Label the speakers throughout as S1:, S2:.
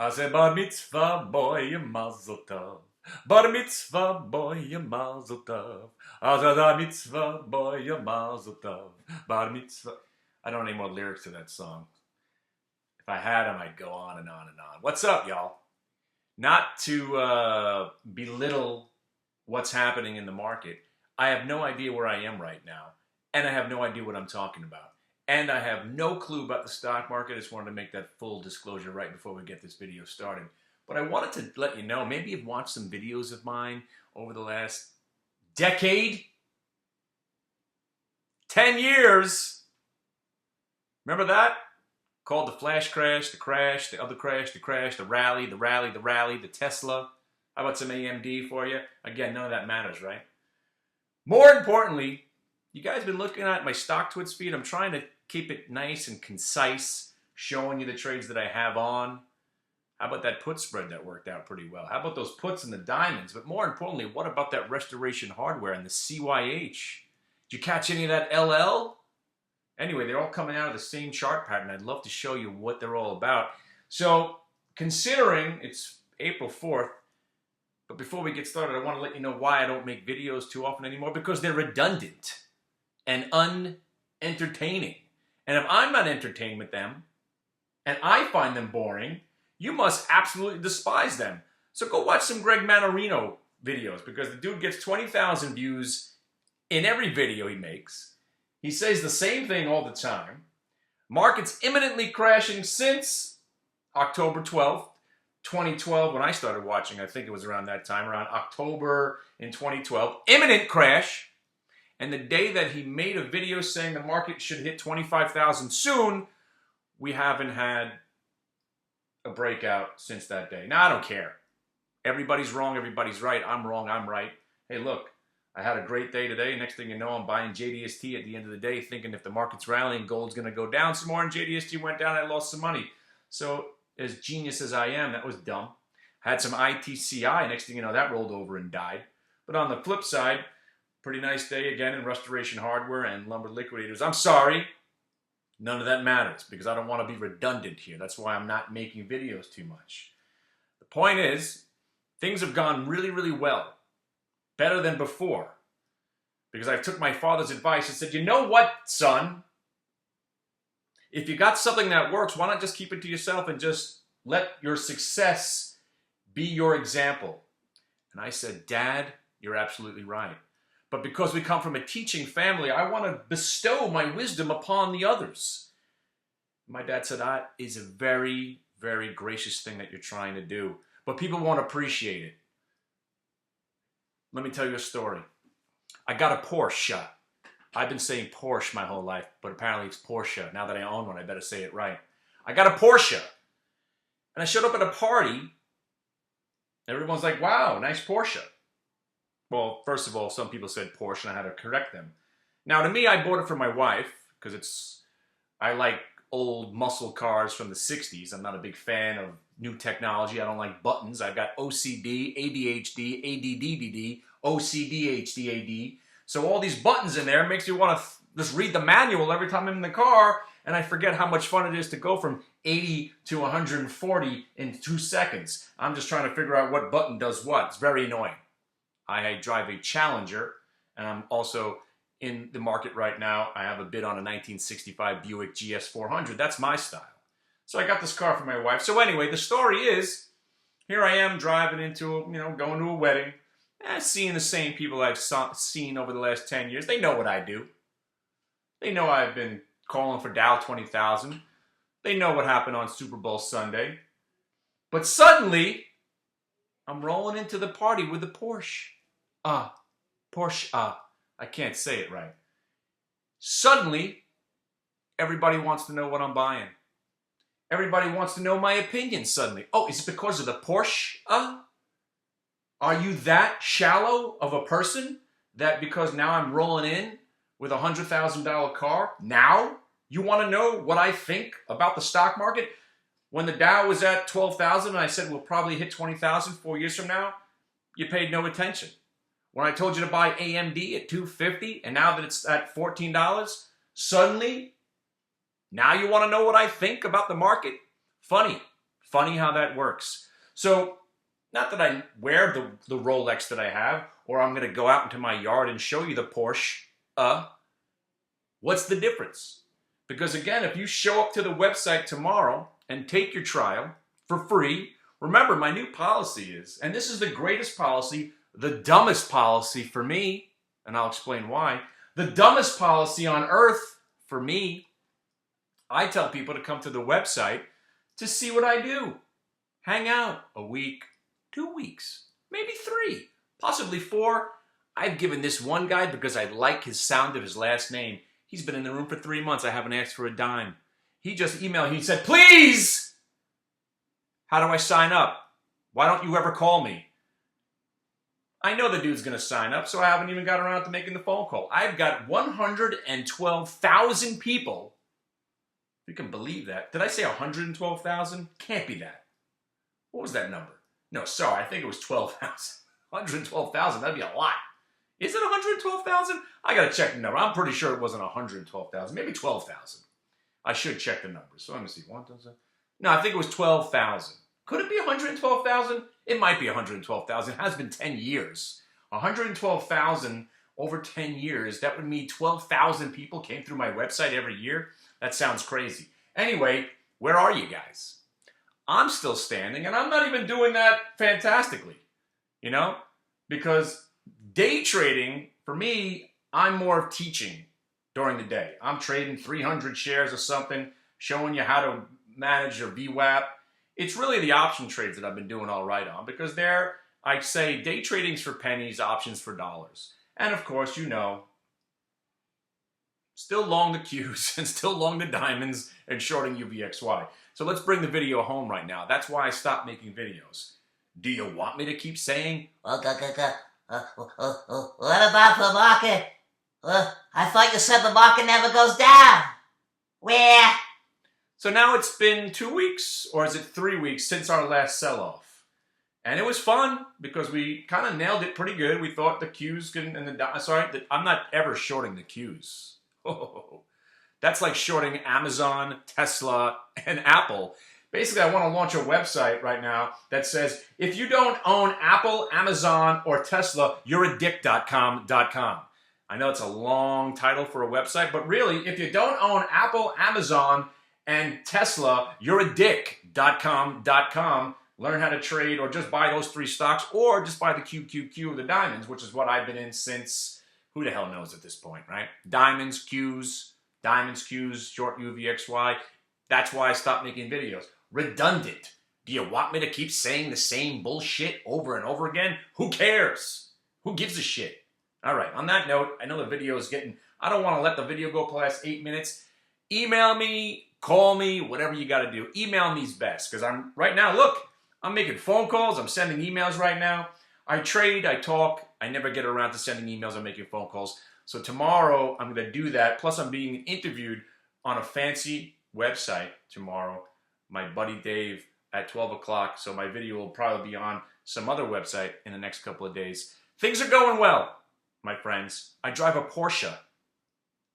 S1: I said, bar mitzvah, boy, a mazel tov. Bar mitzvah, boy, a mazel tov. I said, bar mitzvah, boy, a mazel tov. Bar mitzvah. I don't know any more lyrics to that song. If I had them, I'd go on and on and on. What's up, y'all? Not to belittle what's happening in the market. I have no idea where I am right now. And I have no idea what I'm talking about. And I have no clue about the stock market. I just wanted to make that full disclosure right before we get this video started. But I wanted to let you know, maybe you've watched some videos of mine over the last decade. 10 years. Remember that? Called the flash crash, the other crash, the rally, the Tesla. How about some AMD for you? Again, none of that matters, right? More importantly, you guys been looking at my StockTwits feed. I'm trying to keep it nice and concise, showing you the trades that I have on. How about that put spread that worked out pretty well? How about those puts and the diamonds? But more importantly, what about that Restoration Hardware and the CYH? Did you catch any of that LL? Anyway, they're all coming out of the same chart pattern. I'd love to show you what they're all about. So, considering it's April 4th, but before we get started, I want to let you know why I don't make videos too often anymore, because they're redundant and unentertaining. And if I'm not entertained with them, and I find them boring, you must absolutely despise them. So go watch some Greg Manorino videos, because the dude gets 20,000 views in every video he makes. He says the same thing all the time. Market's imminently crashing since October 12th, 2012, when I started watching. I think it was around that time, around October in 2012. Imminent crash. And the day that he made a video saying the market should hit 25,000 soon, we haven't had a breakout since that day. Now, I don't care. Everybody's wrong, everybody's right. I'm wrong, I'm right. Hey, look, I had a great day today. Next thing you know, I'm buying JDST at the end of the day, thinking if the market's rallying, gold's going to go down some more, and JDST went down, I lost some money. So, as genius as I am, that was dumb. Had some ITCI. Next thing you know, that rolled over and died. But on the flip side, pretty nice day again in Restoration Hardware and Lumber Liquidators. I'm sorry. None of that matters, because I don't want to be redundant here. That's why I'm not making videos too much. The point is, things have gone really, really well. Better than before. Because I took my father's advice and said, you know what, son? If you got something that works, why not just keep it to yourself and just let your success be your example? And I said, Dad, you're absolutely right. But because we come from a teaching family, I want to bestow my wisdom upon the others. My dad said, that is a very, very gracious thing that you're trying to do. But people won't appreciate it. Let me tell you a story. I got a Porsche. I've been saying Porsche my whole life, but apparently it's Porsche. Now that I own one, I better say it right. I got a Porsche. And I showed up at a party. Everyone's like, wow, nice Porsche. Well, first of all, some people said Porsche, and I had to correct them. Now, to me, I bought it for my wife, because I like old muscle cars from the 60s. I'm not a big fan of new technology. I don't like buttons. I've got OCD, ADHD, ADDDD, OCD, HDAD. So all these buttons in there makes me want to just read the manual every time I'm in the car, and I forget how much fun it is to go from 80 to 140 in 2 seconds. I'm just trying to figure out what button does what. It's very annoying. I drive a Challenger, and I'm also in the market right now. I have a bid on a 1965 Buick GS 400. That's my style. So I got this car for my wife. So anyway, the story is, here I am driving into, going to a wedding, seeing the same people I've seen over the last 10 years. They know what I do. They know I've been calling for Dow 20,000. They know what happened on Super Bowl Sunday. But suddenly, I'm rolling into the party with a Porsche. Porsche. I can't say it right. Suddenly, everybody wants to know what I'm buying. Everybody wants to know my opinion suddenly. Oh, is it because of the Porsche? Are you that shallow of a person that because now I'm rolling in with a $100,000 car, now you want to know what I think about the stock market? When the Dow was at 12,000 and I said we'll probably hit 20,000 4 years from now, you paid no attention. When I told you to buy AMD at $250 and now that it's at $14, suddenly, now you want to know what I think about the market? Funny. Funny how that works. So, not that I wear the Rolex that I have, or I'm going to go out into my yard and show you the Porsche. What's the difference? Because again, if you show up to the website tomorrow and take your trial for free, remember my new policy is, and this is the greatest policy, the dumbest policy for me, and I'll explain why. The dumbest policy on earth for me, I tell people to come to the website to see what I do. Hang out a week, 2 weeks, maybe 3, possibly 4. I've given this one guy because I like his sound of his last name. He's been in the room for 3 months. I haven't asked for a dime. He just emailed. He said, please, how do I sign up? Why don't you ever call me? I know the dude's going to sign up, so I haven't even got around to making the phone call. I've got 112,000 people. You can believe that. Did I say 112,000? Can't be that. What was that number? No, sorry, I think it was 12,000. 112,000, that'd be a lot. Is it 112,000? I gotta check the number. I'm pretty sure it wasn't 112,000, maybe 12,000. I should check the numbers. So let me see. 1, 2, 3. No, I think it was 12,000. Could it be 112,000? It might be 112,000. It has been 10 years. 112,000 over 10 years. That would mean 12,000 people came through my website every year. That sounds crazy. Anyway, where are you guys? I'm still standing, and I'm not even doing that fantastically, you know? Because day trading, for me, I'm more of teaching during the day. I'm trading 300 shares of something, showing you how to manage your VWAP. It's really the option trades that I've been doing all right on, because there, I say day trading's for pennies, options for dollars. And of course, you know, still long the Qs and still long the diamonds and shorting UVXY. So let's bring the video home right now. That's why I stopped making videos. Do you want me to keep saying,
S2: what about the market? I thought you said the market never goes down. Where?
S1: So now it's been 2 weeks, or is it 3 weeks, since our last sell-off. And it was fun, because we kind of nailed it pretty good. We thought the Qs could, I'm not ever shorting the Qs. Oh, that's like shorting Amazon, Tesla, and Apple. Basically, I want to launch a website right now that says, if you don't own Apple, Amazon, or Tesla, you're a dick.com. I know it's a long title for a website, but really, if you don't own Apple, Amazon, and Tesla, you're a dick.com. Learn how to trade, or just buy those 3 stocks, or just buy the QQQ of the diamonds, which is what I've been in since, who the hell knows at this point, right? Diamonds, Qs, short UVXY. That's why I stopped making videos. Redundant. Do you want me to keep saying the same bullshit over and over again? Who cares? Who gives a shit? All right, on that note, I know the video is getting, I don't want to let the video go past 8 minutes. Email me, call me, whatever you got to do. Email me's best, because I'm, right now, look, I'm making phone calls, I'm sending emails right now. I trade, I talk, I never get around to sending emails or making phone calls. So tomorrow, I'm going to do that. Plus, I'm being interviewed on a fancy website tomorrow. My buddy Dave at 12 o'clock. So my video will probably be on some other website in the next couple of days. Things are going well, my friends. I drive a Porsche.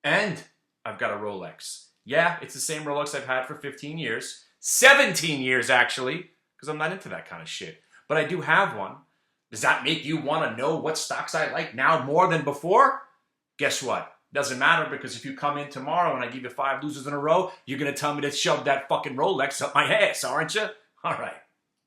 S1: And I've got a Rolex. Yeah, it's the same Rolex I've had for 15 years. 17 years, actually, because I'm not into that kind of shit. But I do have one. Does that make you want to know what stocks I like now more than before? Guess what? Doesn't matter, because if you come in tomorrow and I give you 5 losers in a row, you're going to tell me to shove that fucking Rolex up my ass, aren't you? All right.